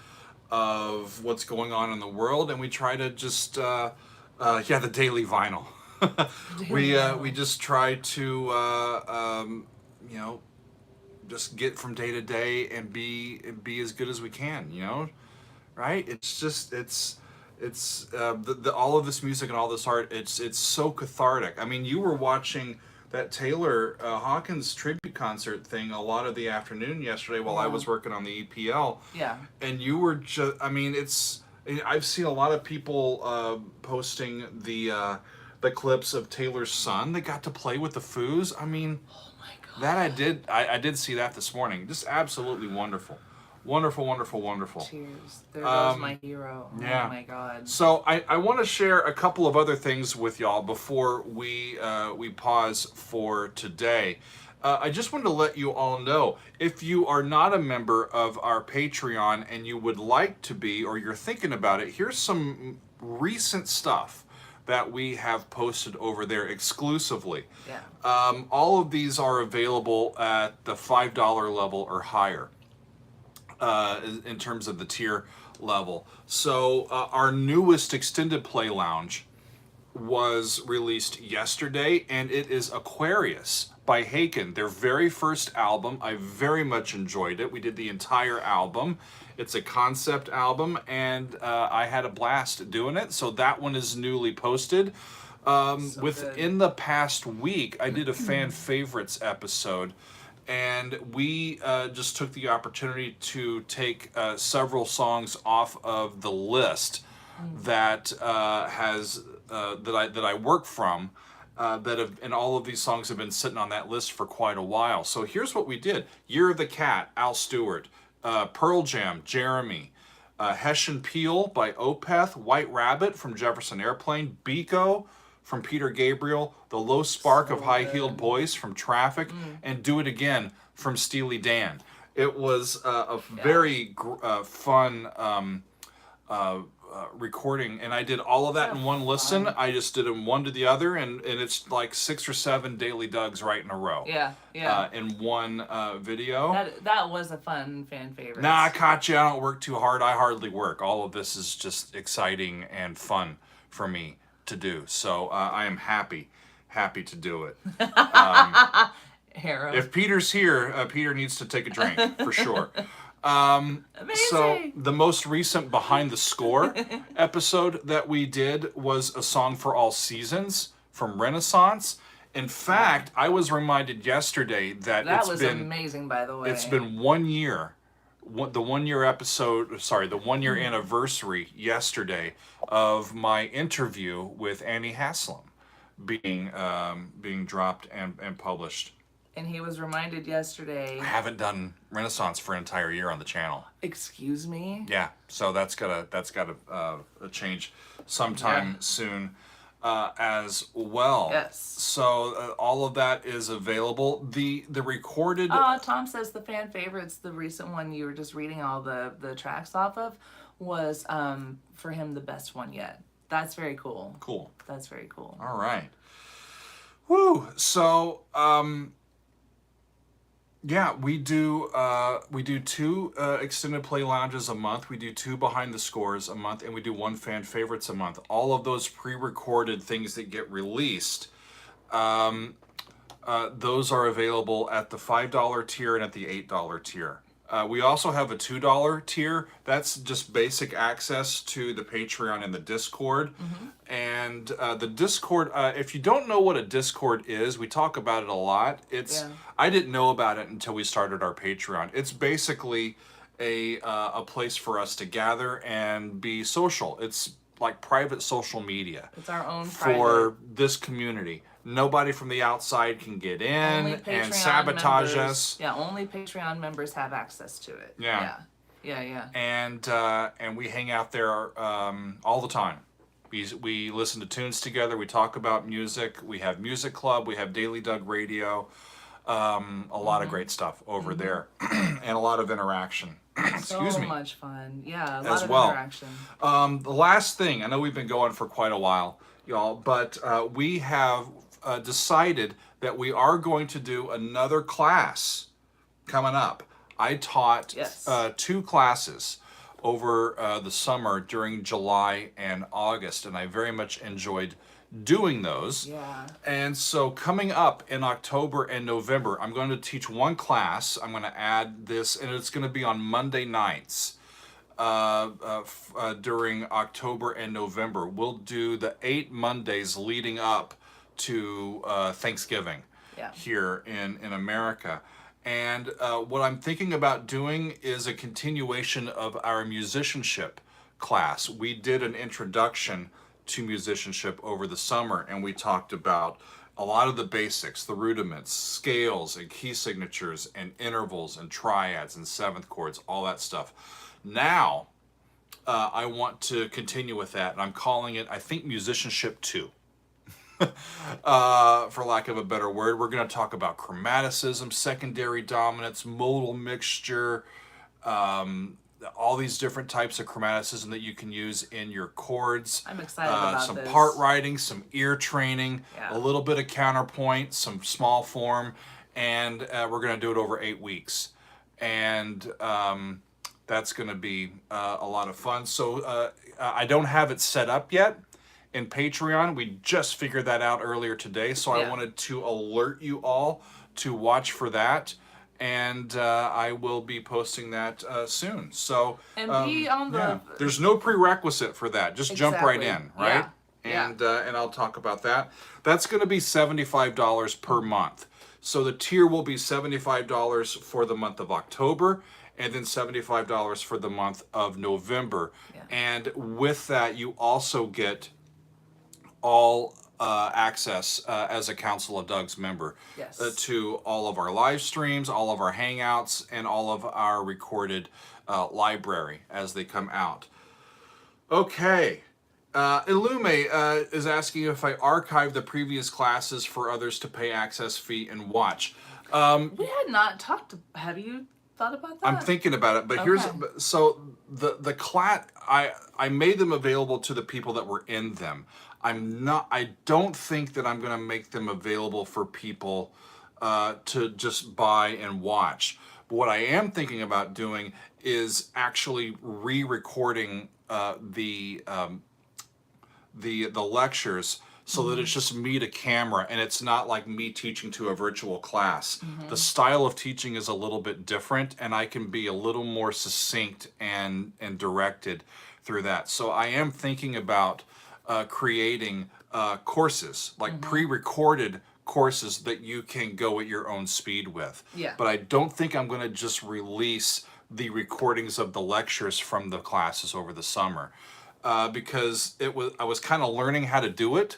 of what's going on in the world, and we try to just the daily vinyl. We just try to just get from day to day and be as good as we can, right? It's just all of this music and all this art. It's so cathartic. I mean, you were watching that Taylor Hawkins tribute concert thing a lot of the afternoon yesterday while I was working on the EPL. Yeah. And you were just, I mean, I've seen a lot of people posting the clips of Taylor's son that got to play with the Foos. I mean, Oh my God. that I did see that this morning. Just absolutely wonderful. Wonderful, wonderful, wonderful. Cheers. There goes my hero. yeah. Oh my God. So I want to share a couple of other things with y'all before we pause for today. I just wanted to let you all know, if you are not a member of our Patreon and you would like to be, or you're thinking about it, here's some recent stuff that we have posted over there exclusively. Yeah. All of these are available at the $5 level or higher. In terms of the tier level. So our newest extended play lounge was released yesterday, and it is Aquarius by Haken, their very first album. I very much enjoyed it. We did the entire album. It's a concept album, and I had a blast doing it. So that one is newly posted. Within the past week, I did a fan favorites episode, and we just took the opportunity to take several songs off of the list that that I work from. And all of these songs have been sitting on that list for quite a while. So here's what we did: Year of the Cat, Al Stewart; Pearl Jam, Jeremy; Hessian Peel by Opeth; White Rabbit from Jefferson Airplane; Biko from Peter Gabriel; The Low Spark of High Heeled Boys from Traffic; and Do It Again from Steely Dan. It was a very fun recording, and I did all of that in one listen. I just did them one to the other, and it's like 6 or 7 Daily Dougs right in a row. In one video. That was a fun fan favorite. Nah, I caught you. I don't work too hard. I hardly work. All of this is just exciting and fun for me to do. So I am happy to do it. If Peter's here, Peter needs to take a drink for sure. So the most recent Behind the Score episode that we did was a song for all seasons from Renaissance. In fact, I was reminded yesterday that it's been amazing, by the way. It's been 1 year, the 1 year episode, the 1 year anniversary yesterday of my interview with Annie Haslam being dropped and published. And he was reminded yesterday. I haven't done Renaissance for an entire year on the channel. Excuse me? Yeah, so that's gotta change sometime soon as well. Yes. So all of that is available. The recorded. Tom says the fan favorites, the recent one you were just reading all the tracks off of, was for him the best one yet. That's very cool. Cool. That's very cool. All right. Woo. So yeah, we do 2 extended play lounges a month. We do 2 behind the scores a month, and we do 1 fan favorites a month. All of those pre-recorded things that get released, those are available at the $5 tier and at the $8 tier. We also have a $2 tier. That's just basic access to the Patreon and the Discord. And the Discord, if you don't know what a Discord is, we talk about it a lot. I didn't know about it until we started our Patreon. It's basically a place for us to gather and be social. It's like private social media. It's our own for this community. Nobody from the outside can get in and sabotage us. Yeah, only Patreon members have access to it. Yeah. And we hang out there all the time. We listen to tunes together. We talk about music. We have music club. We have Daily Doug Radio. A lot of great stuff over there, and a lot of interaction. Excuse me. So much fun. Yeah, a lot of interaction. The last thing, I know we've been going for quite a while, y'all, but we have decided that we are going to do another class coming up. I taught 2 classes over the summer during July and August, and I very much enjoyed doing those. Yeah. And so coming up in October and November, I'm going to teach 1 class. I'm going to add this, and it's going to be on Monday nights during October and November. We'll do the 8 Mondays leading up to Thanksgiving here in America. And what I'm thinking about doing is a continuation of our musicianship class. We did an introduction to musicianship over the summer, and we talked about a lot of the basics, the rudiments, scales and key signatures and intervals and triads and 7th chords, all that stuff. Now, I want to continue with that, and I'm calling it, I think, Musicianship 2. For lack of a better word. We're going to talk about chromaticism, secondary dominance, modal mixture, all these different types of chromaticism that you can use in your chords. I'm excited about some this. part writing, some ear training, a little bit of counterpoint, some small form, and we're going to do it over 8 weeks. And that's going to be a lot of fun. So I don't have it set up yet in Patreon. We just figured that out earlier today, so I wanted to alert you all to watch for that. And I will be posting that soon. So And be on the... there's no prerequisite for that. Just jump right in, right? Yeah. And I'll talk about that. That's going to be $75 per month. So the tier will be $75 for the month of October, and then $75 for the month of November. Yeah. And with that, you also get all access as a Council of Doug's member to all of our live streams, all of our hangouts, and all of our recorded library as they come out. Okay. Illume is asking if I archive the previous classes for others to pay access fee and watch. We had not talked. Have you thought about that? I'm thinking about it, but here's so the class. I made them available to the people that were in them. I don't think that I'm going to make them available for people to just buy and watch. But what I am thinking about doing is actually re-recording the lectures so that it's just me to camera and it's not like me teaching to a virtual class. The style of teaching is a little bit different, and I can be a little more succinct and directed through that. So I am thinking about creating courses, like pre-recorded courses that you can go at your own speed with. Yeah. But I don't think I'm going to just release the recordings of the lectures from the classes over the summer. Because I was kind of learning how to do it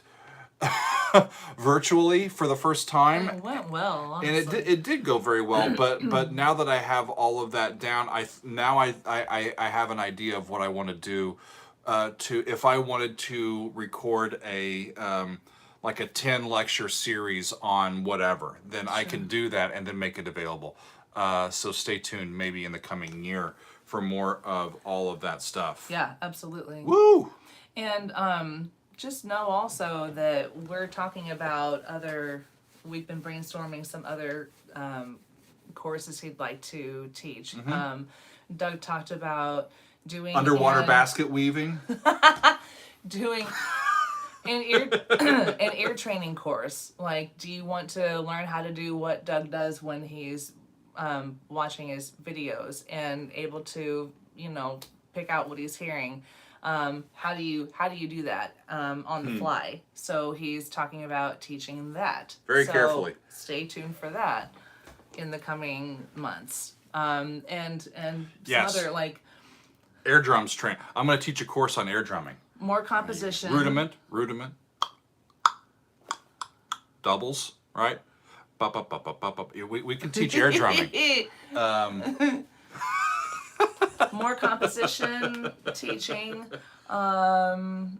virtually for the first time. And it went well, honestly. And it did go very well, but now that I have all of that down, I have an idea of what I want to do. If I wanted to record like a 10 lecture series on whatever, then I can do that and then make it available. So stay tuned, maybe in the coming year, for more of all of that stuff. Yeah, absolutely. Woo! And just know also that we're talking about we've been brainstorming some other courses he'd like to teach. Doug talked about doing underwater basket weaving. Doing an ear training course. Like, do you want to learn how to do what Doug does when he's watching his videos and able to, pick out what he's hearing? How do you do that on the fly? So he's talking about teaching that very carefully. Stay tuned for that in the coming months. And some other, like, air drums train. I'm going to teach a course on air drumming. More composition. Rudiment. Doubles, right? We can teach air drumming. More composition teaching, and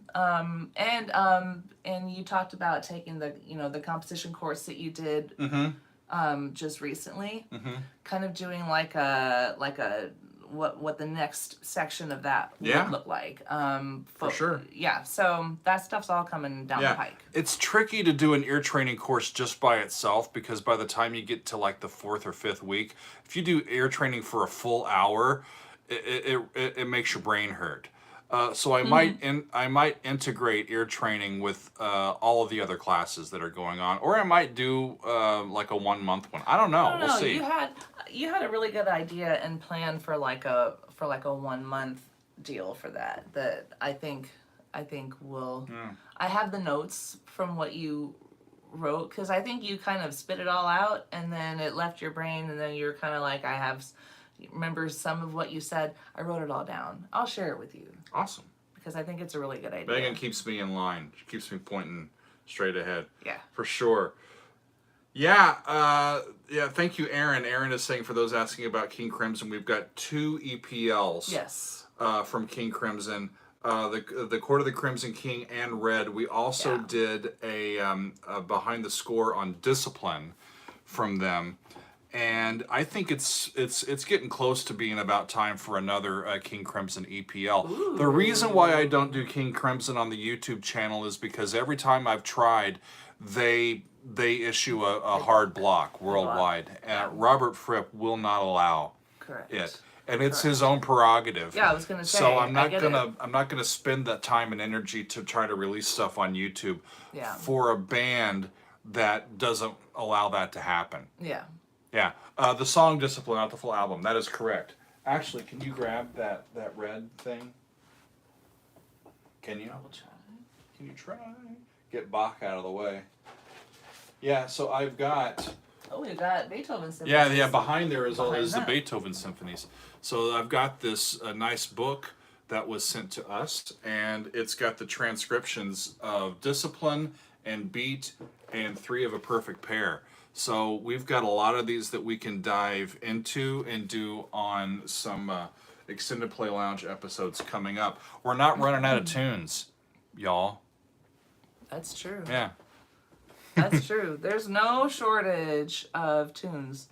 you talked about taking the composition course that you did just recently, kind of doing like a what the next section of that would look like. For sure. Yeah, so that stuff's all coming down the pike. It's tricky to do an ear training course just by itself, because by the time you get to like the 4th or 5th week, if you do ear training for a full hour, it makes your brain hurt. So I might integrate ear training with all of the other classes that are going on, or I might do like a 1-month one. I don't know. We'll see. You had a really good idea and plan for like a 1-month deal for that I think will. I have the notes from what you wrote, because I think you kind of spit it all out and then it left your brain, and then you're kind of like, remember some of what you said. I wrote it all down. I'll share it with you. Awesome. Because I think it's a really good idea. Megan keeps me in line. She keeps me pointing straight ahead. Yeah. For sure. Yeah. Thank you, Aaron. Aaron is saying, for those asking about King Crimson, we've got 2 EPLs. Yes. From King Crimson. The Court of the Crimson King and Red. We also did a behind the score on Discipline from them. And I think it's getting close to being about time for another King Crimson EPL. Ooh. The reason why I don't do King Crimson on the YouTube channel is because every time I've tried, they issue a hard block worldwide, and Robert Fripp will not allow it. And it's his own prerogative. Yeah, I was gonna say. So I'm not gonna spend that time and energy to try to release stuff on YouTube for a band that doesn't allow that to happen. Yeah. Yeah. The song Discipline, not the full album. That is correct. Actually, can you grab that red thing? Can you? I will try. Can you try? Get Bach out of the way. Yeah, so I've got... Oh, we got Beethoven symphonies. Yeah, behind there is the that. Beethoven symphonies. So I've got this nice book that was sent to us, and it's got the transcriptions of Discipline and Beat and 3 of a Perfect Pair. So we've got a lot of these that we can dive into and do on some Extended Play Lounge episodes coming up. We're not running out of tunes, y'all. That's true. Yeah. That's true. There's no shortage of tunes.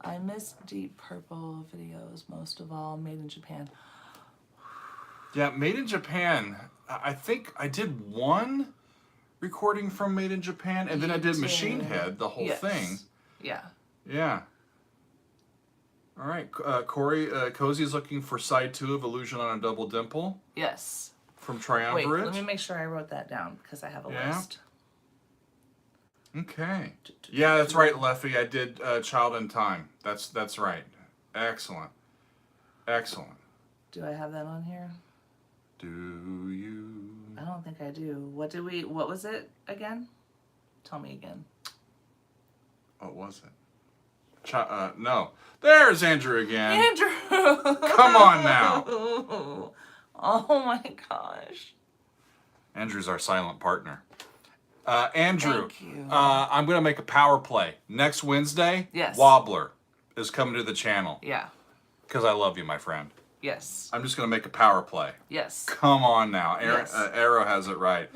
I miss Deep Purple videos most of all, made in Japan. Yeah, Made in Japan. I think I did one recording from Made in Japan, and then I did Machine Head, the whole thing. Yeah. Yeah. All right, Corey, Cozy's looking for side 2 of Illusion on a Double Dimple. Yes. From Wait, Triumvirate. let me make sure I wrote that down because I have a list. Okay. Yeah, that's right, Leffy. I did Child in Time. That's right. Excellent. Excellent. Do I have that on here? Do you? I don't think I do. What was it again? Tell me again. What was it? No. There's Andrew again. Andrew! Come on now. Oh my gosh. Andrew's our silent partner. Andrew, Thank you. I'm going to make a power play. Next Wednesday, Yes. Wobbler is coming to the channel. Yeah. Because I love you, my friend. Yes. I'm just going to make a power play. Yes. Come on now. Yes. Arrow has it right.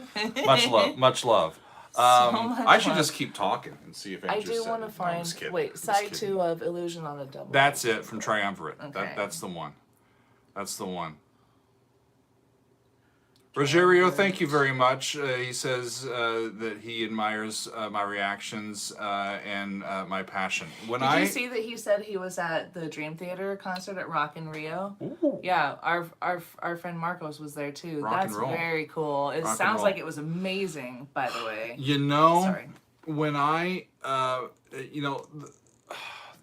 Much love. Much love. So much I should love. just keep talking and see if I Andrew's do want to I'm find. just kidding. Wait, I'm just side kidding. 2 of Illusion on a Double. That's it from Triumvirate. Okay. That's the one. That's the one. Rogerio, thank you very much. He says that he admires my reactions and my passion. Did you see that he said he was at the Dream Theater concert at Rock in Rio? Ooh. Yeah, our friend Marcos was there too. Rock and That's roll. very cool. It Rock and sounds roll. like it was amazing, by the way. You know, Sorry. when I,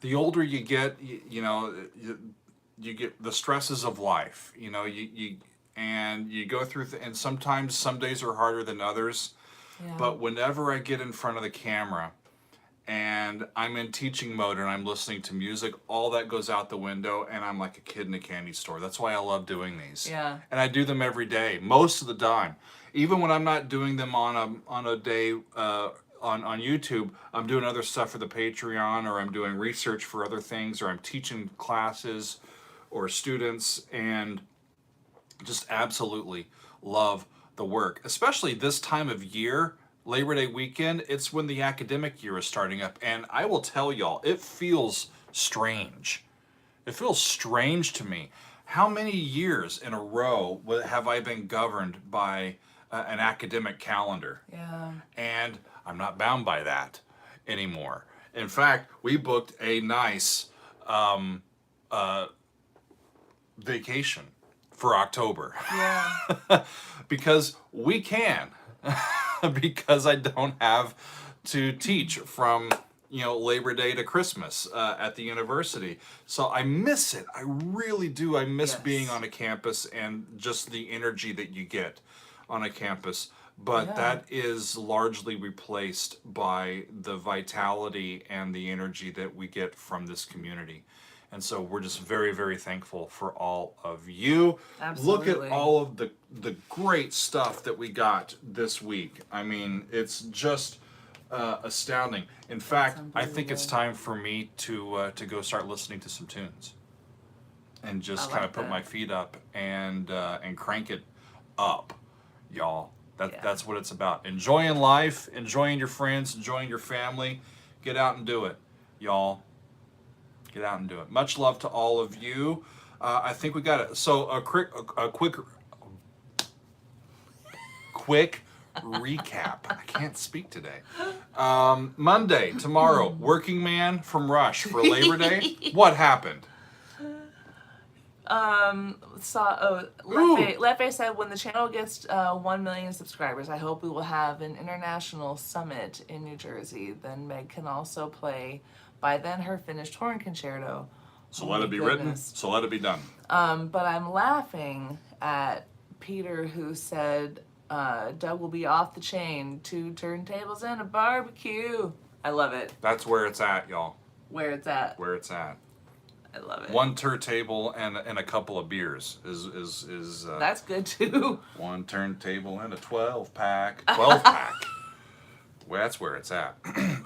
the older you get, you get the stresses of life. You know, and you go through, and sometimes some days are harder than others. Yeah. But whenever I get in front of the camera and I'm in teaching mode and I'm listening to music, all that goes out the window and I'm like a kid in a candy store. That's why I love doing these. Yeah. And I do them every day, most of the time. Even when I'm not doing them on a day on YouTube, I'm doing other stuff for the Patreon, or I'm doing research for other things, or I'm teaching classes or students, and just absolutely love the work, especially this time of year, Labor Day weekend. It's when the academic year is starting up, and I will tell y'all, it feels strange. It feels strange to me. How many years in a row have I been governed by an academic calendar? Yeah. And I'm not bound by that anymore. In fact, we booked a nice vacation for October. Yeah. Because we can. Because I don't have to teach from Labor Day to Christmas at the university. So I miss it. I really do. I miss being on a campus and just the energy that you get on a campus. But that is largely replaced by the vitality and the energy that we get from this community. And so we're just very, very thankful for all of you. Absolutely. Look at all of the great stuff that we got this week. I mean, it's just astounding. In fact, I think it's time for me to go start listening to some tunes, and just kind of put my feet up and crank it up, y'all. That's what it's about. Enjoying life, enjoying your friends, enjoying your family. Get out and do it, y'all. Get out and do it. Much love to all of you. I think we got it. So a quick recap. I can't speak today. Monday, tomorrow, Working Man from Rush for Labor Day. What happened? Lefe said when the channel gets 1 million subscribers, I hope we will have an international summit in New Jersey. Then Meg can also play by then her finished horn concerto. So let it be written. So let it be done. But I'm laughing at Peter who said Doug will be off the chain. 2 turntables and a barbecue. I love it. That's where it's at, y'all. Where it's at. Where it's at. I love it. 1 turntable and a couple of beers is that's good too. 1 turntable and a 12-pack. 12-pack. Well, that's where it's at.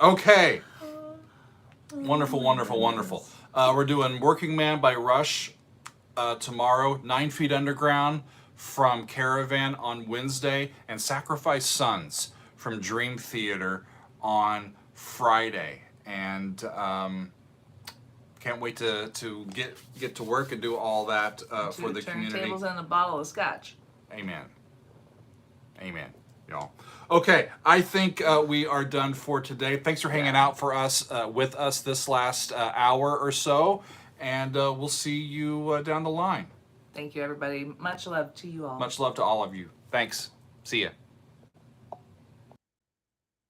Okay. Wonderful, wonderful, wonderful. We're doing Working Man by Rush tomorrow, 9 Feet Underground from Caravan on Wednesday, and Sacrifice Sons from Dream Theater on Friday. And can't wait to get to work and do all that for the community. 2 turntables and a bottle of scotch. Amen. Amen, y'all. Okay, I think we are done for today. Thanks for hanging out with us this last hour or so, and we'll see you down the line. Thank you, everybody. Much love to you all. Much love to all of you. Thanks. See ya.